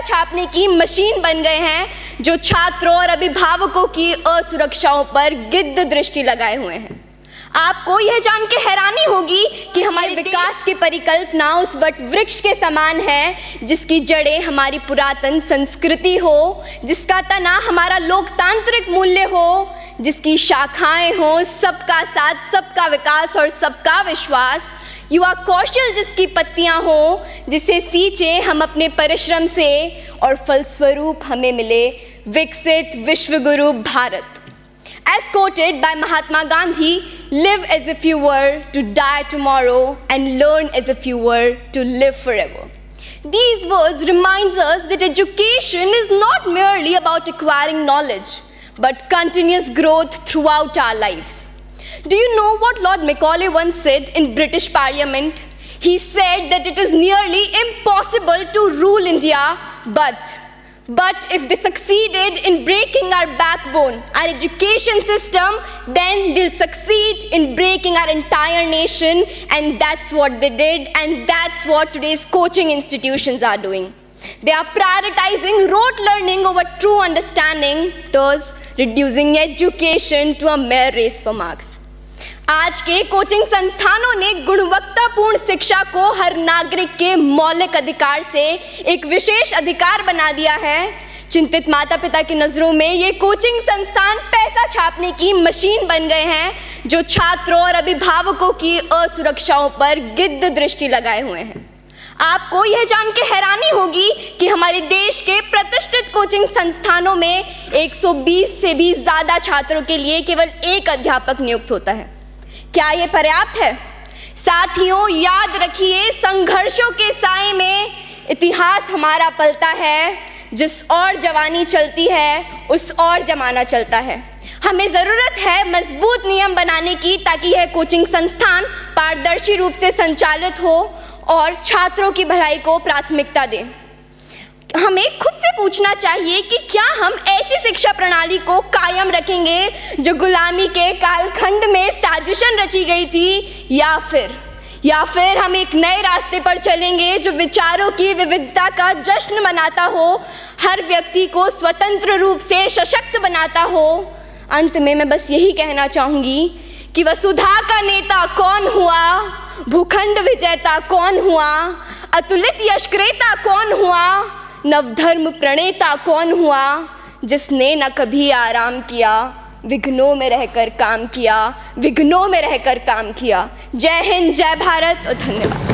छापने की मशीन बन गए हैं, जो छात्रों और अभिभावकों की असुरक्षाओं पर गिद्ध दृष्टि लगाए हुए हैं। आपको यह जान के हैरानी होगी कि हमारे विकास की परिकल्पना उस वट वृक्ष के समान है, जिसकी जड़ें हमारी पुरातन संस्कृति हो, जिसका तना हमारा लोकतांत्रिक मूल्य हो, जिसकी शाखाएं हो सबका साथ, सबका विकास और सबका विश्वास, युवा कौशल जिसकी पत्तियां हो, जिसे सींचे हम अपने परिश्रम से और फलस्वरूप हमें मिले विकसित विश्वगुरु Bharat. As quoted by Mahatma Gandhi, live as if you were to die tomorrow and learn as if you were to live forever. These words remind us that education is not merely about acquiring knowledge, but continuous growth throughout our lives. Do you know what Lord Macaulay once said in British Parliament? He said that it is nearly impossible to rule India, but if they succeeded in breaking our backbone, our education system, then they'll succeed in breaking our entire nation, and that's what they did, and that's what today's coaching institutions are doing. They are prioritizing rote learning over true understanding, thus reducing education to a mere race for marks. आज के coaching संस्थानों ने गुणवत्तापूर्ण शिक्षा को हर नागरिक के मौलिक अधिकार से एक विशेष अधिकार बना दिया है। चिंतित माता पिता की नज़रों में ये कोचिंग संस्थान पैसा छापने की मशीन बन गए हैं, जो छात्रों और अभिभावकों की असुरक्षाओं पर गिद्ध दृष्टि लगाए हुए हैं। आपको यह जान के हैरानी होगी कि हमारे देश के प्रतिष्ठित कोचिंग संस्थानों में 120 से भी ज़्यादा छात्रों के लिए केवल एक अध्यापक नियुक्त होता है। क्या ये पर्याप्त है? साथियों, याद रखिए, संघर्षों के साए में इतिहास हमारा पलता है। जिस और जवानी चलती है उस और जमाना चलता है। हमें ज़रूरत है मजबूत नियम बनाने की, ताकि यह कोचिंग संस्थान पारदर्शी रूप से संचालित हो और छात्रों की भलाई को प्राथमिकता दें। हमें खुद से पूछना चाहिए कि क्या हम ऐसी शिक्षा प्रणाली को कायम रखेंगे जो गुलामी के कालखंड में साजिशन रची गई थी, या फिर हम एक नए रास्ते पर चलेंगे जो विचारों की विविधता का जश्न मनाता हो, हर व्यक्ति को स्वतंत्र रूप से सशक्त बनाता हो। अंत में मैं बस यही कहना चाहूँगी कि वसुधा का नेता कौन हुआ, भूखंड विजेता कौन हुआ, अतुलित यशक्रेता कौन हुआ, नवधर्म प्रणेता कौन हुआ, जिसने न कभी आराम किया, विघ्नों में रहकर काम किया, विघ्नों में रहकर काम किया। जय हिंद, जय भारत और धन्यवाद।